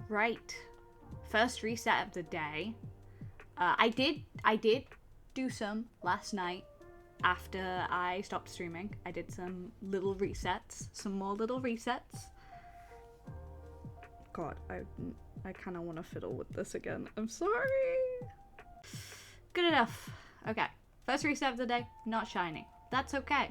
Right. First reset of the day. I did do some last night after I stopped streaming. I did some little resets, some more little resets. God, I kind of want to fiddle with this again. I'm sorry. Good enough. Okay. First reset of the day, not shiny. That's okay.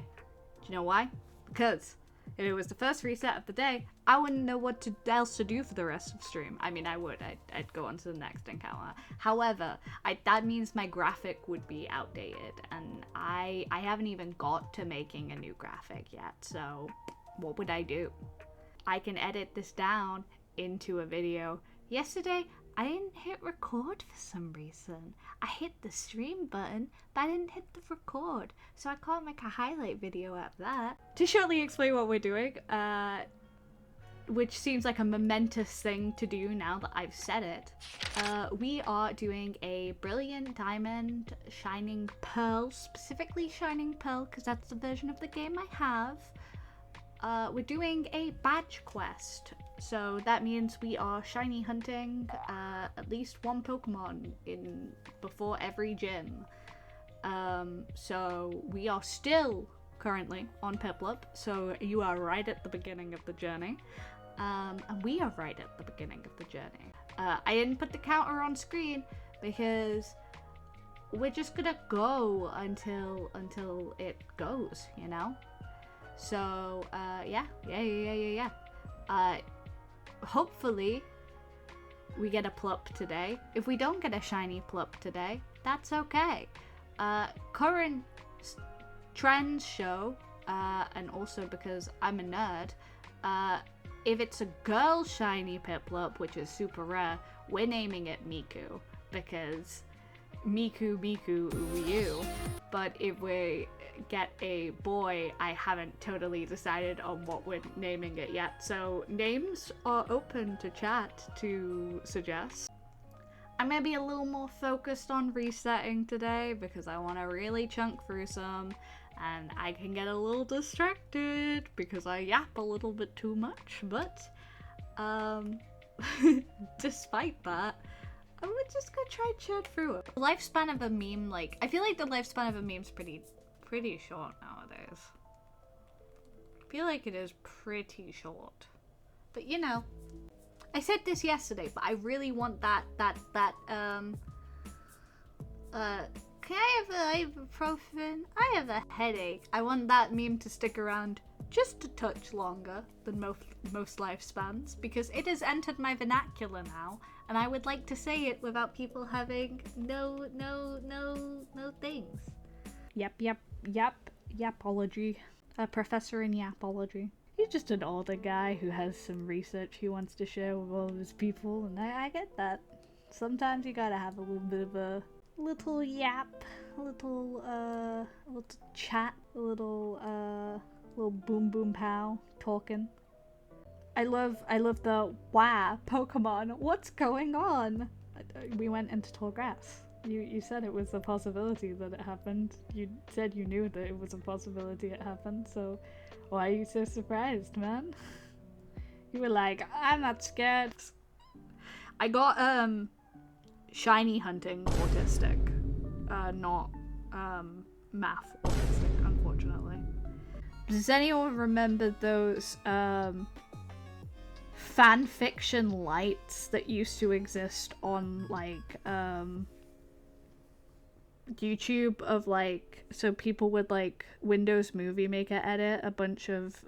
Do you know why? Because if it was the first reset of the day, I wouldn't know what else to do for the rest of the stream. I mean, I would. I'd go on to the next encounter. However, that means my graphic would be outdated, and I haven't even got to making a new graphic yet, so what would I do? I can edit this down into a video. Yesterday, I didn't hit record for some reason. I hit the stream button, but I didn't hit the record, so I can't make a highlight video out of that. To shortly explain what we're doing, which seems like a momentous thing to do now that I've said it, we are doing a Brilliant Diamond Shining Pearl, specifically Shining Pearl, because that's the version of the game I have. We're doing a badge quest. So that means we are shiny hunting at least one Pokemon before every gym. So we are still currently on piplup, so you are right at the beginning of the journey. And we are right at the beginning of the journey. I didn't put the counter on screen because we're just gonna go until it goes, you know? So yeah. Hopefully we get a plup today. If we don't get a shiny plup today, that's okay. Current trends show, and also because I'm a nerd, if it's a girl shiny piplup, which is super rare, we're naming it Miku, because Miku, ooh. But if we get a boy, I haven't totally decided on what we're naming it yet, so names are open to chat to suggest. I'm gonna be a little more focused on resetting today because I want to really chunk through some, and I can get a little distracted because I yap a little bit too much, but despite that, I'm just gonna try and chat through it. The lifespan of a meme, like, I feel like the lifespan of a meme's pretty short nowadays. I feel like it is pretty short. But you know, I said this yesterday, but I really want can I have ibuprofen? I have a headache. I want that meme to stick around just a touch longer than most lifespans, because it has entered my vernacular now, and I would like to say it without people having no things. Yapology. A professor in yapology. He's just an older guy who has some research he wants to share with all of his people, and I get that. Sometimes you gotta have a little bit of a little yap, a little chat, a little boom boom pow talking. I love the wow Pokemon. What's going on? We went into tall grass. You said it was a possibility that it happened. You said you knew that it was a possibility it happened, so why are you so surprised, man? You were like, I'm not scared. I got shiny hunting autistic, not math autistic, unfortunately. Does anyone remember those fanfiction lights that used to exist on like YouTube, of like, so people would like Windows Movie Maker edit a bunch of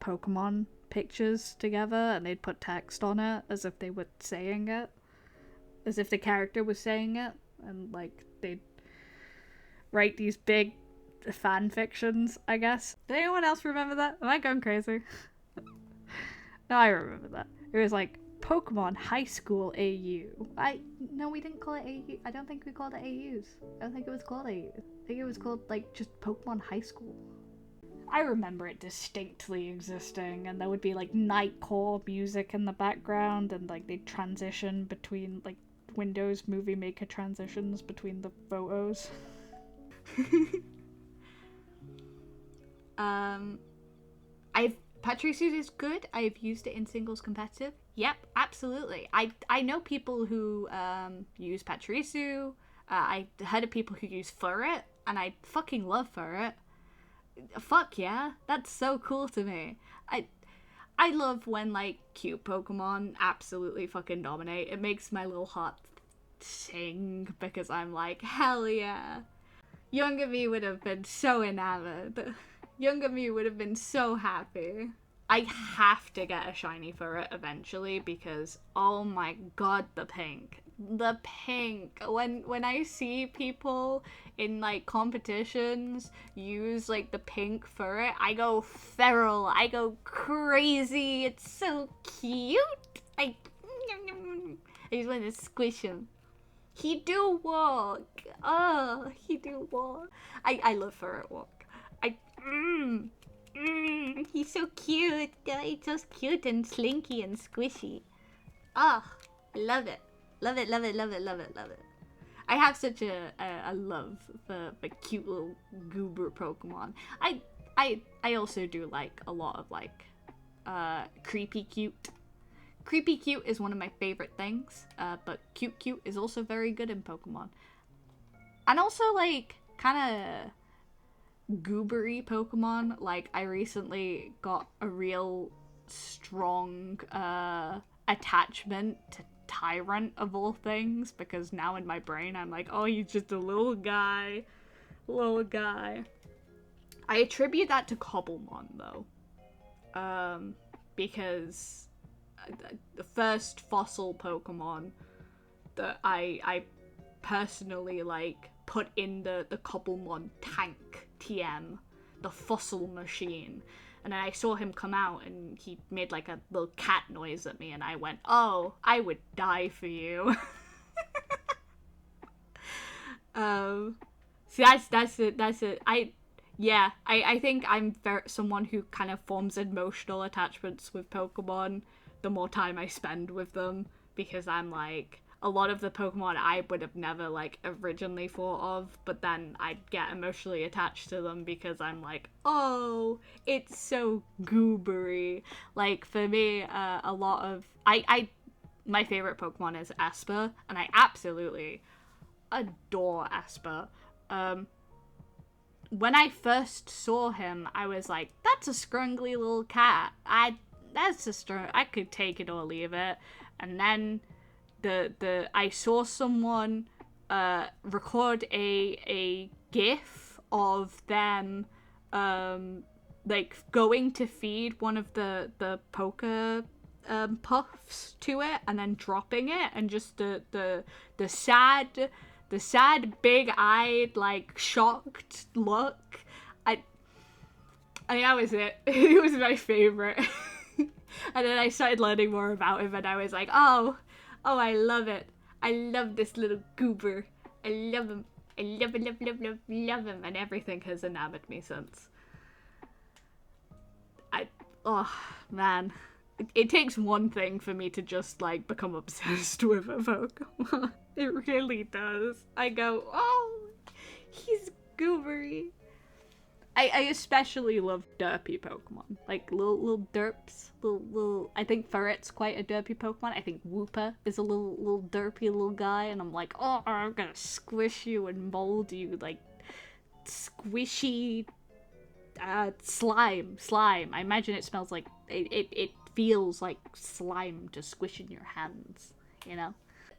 Pokemon pictures together, and they'd put text on it as if they were saying it, as if the character was saying it, and like they'd write these big fan fictions, I guess. Does anyone else remember that? Am I going crazy? No, I remember that. It was like Pokemon High School AU. No, we didn't call it AU. I don't think we called it AUs. I don't think it was called AU. I think it was called like just Pokemon High School. I remember it distinctly existing, and there would be like nightcore music in the background, and like they'd transition between like Windows Movie Maker transitions between the photos. Pachirisu is good. I've used it in singles competitive. Yep, absolutely. I know people who use Pachirisu. I heard of people who use Furret, and I fucking love Furret. Fuck yeah, that's so cool to me. I love when, like, cute Pokemon absolutely fucking dominate. It makes my little heart sing, because I'm like, hell yeah. Younger me would have been so enamored. Younger me would have been so happy. I have to get a shiny for it eventually, because oh my god, the pink. The pink. When I see people in, like, competitions use, like, the pink for it, I go feral. I go crazy. It's so cute. I just want to squish him. He do walk. Oh, he do walk. I love Furret walk. He's so cute. He's so cute and slinky and squishy. Oh, I love it. Love it, love it, love it, love it, love it. I have such a love for cute little goober Pokemon. I also do like a lot of, like, creepy cute. Creepy cute is one of my favorite things, but cute cute is also very good in Pokemon. And also, like, kind of goobery Pokemon. Like, I recently got a real strong attachment to Tyrant, of all things, because now in my brain I'm like, oh, he's just a little guy. Little guy. I attribute that to Cobblemon, though. Because the first fossil Pokemon that I personally, like, put in the Cobblemon tank TM, the fossil machine, and then I saw him come out and he made, like, a little cat noise at me, and I went, oh, I would die for you. See, that's it. I think I'm someone who kind of forms emotional attachments with Pokemon the more time I spend with them, because I'm like, a lot of the Pokemon I would have never, like, originally thought of, but then I'd get emotionally attached to them because I'm like, oh, it's so goobery. Like, for me, a lot of... my favorite Pokemon is Esper, and I absolutely adore Esper. When I first saw him, I was like, that's a scrungly little cat. I could take it or leave it. And then I saw someone record a GIF of them like going to feed one of the poker puffs to it and then dropping it, and just the sad big-eyed, like, shocked look. I mean, that was it. It was my favorite. And then I started learning more about him, and I was like, oh, I love it. I love this little goober. I love him. I love him. And everything has enamored me since. Oh, man. It takes one thing for me to just, like, become obsessed with a Pokemon. It really does. I go, oh, he's goobery. I especially love derpy Pokemon. Like, little derps. Little, I think Ferret's quite a derpy Pokemon. I think Wooper is a little derpy little guy. And I'm like, oh, I'm gonna squish you and mold you, like, squishy slime. I imagine it smells like, it feels like slime to squish in your hands, you know?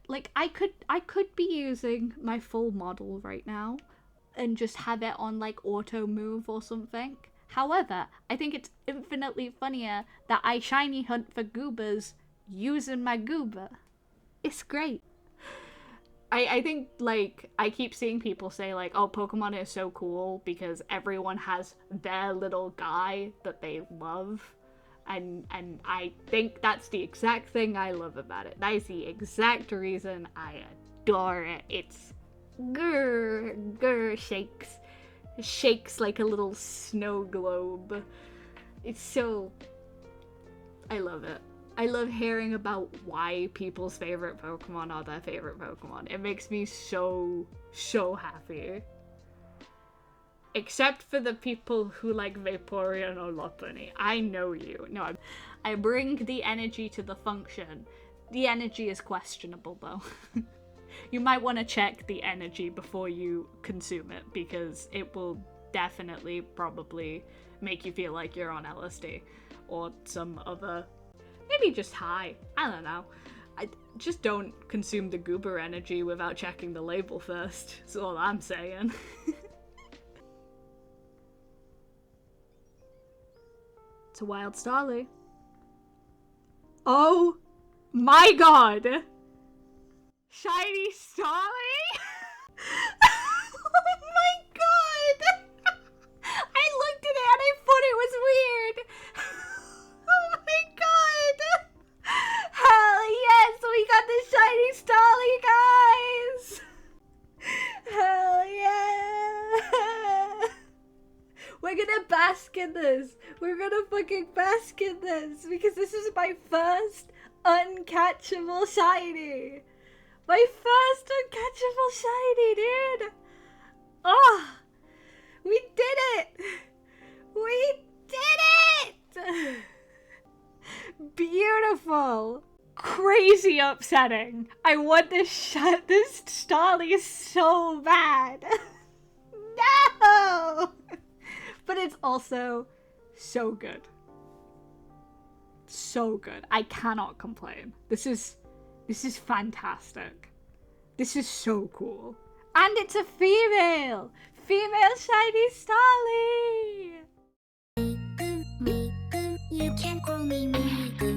Like, I could be using my full model right now and just have it on, like, auto move or something. However, I think it's infinitely funnier that I shiny hunt for goobers using my goober. It's great. I think, like, I keep seeing people say, like, oh, Pokemon is so cool because everyone has their little guy that they love. And I think that's the exact thing I love about it. That is the exact reason I adore it. It's grr shakes like a little snow globe. It's so... I love it. I love hearing about why people's favorite Pokemon are their favorite Pokemon. It makes me so happy. Except for the people who like Vaporeon or Lopunny. I know you. No, I bring the energy to the function. The energy is questionable though. You might want to check the energy before you consume it, because it will definitely probably make you feel like you're on LSD or some other, maybe just high. I don't know. I just don't consume the goober energy without checking the label first. That's all I'm saying. It's a wild Starly. Oh my god! Shiny Starly? Oh my god! I looked at it and I thought it was weird! Oh my god! Hell yes! We got the Shiny Starly, guys! Hell yeah! We're gonna bask in this! We're gonna fucking bask in this! Because this is my first uncatchable shiny! My first uncatchable shiny, dude! Oh! We did it! We did it! Beautiful! Crazy upsetting! I want this Starly so bad! No! But it's also so good. So good. I cannot complain. This is fantastic. This is so cool. And it's a female! Female Shiny Starly! Miku, you can call me Miku.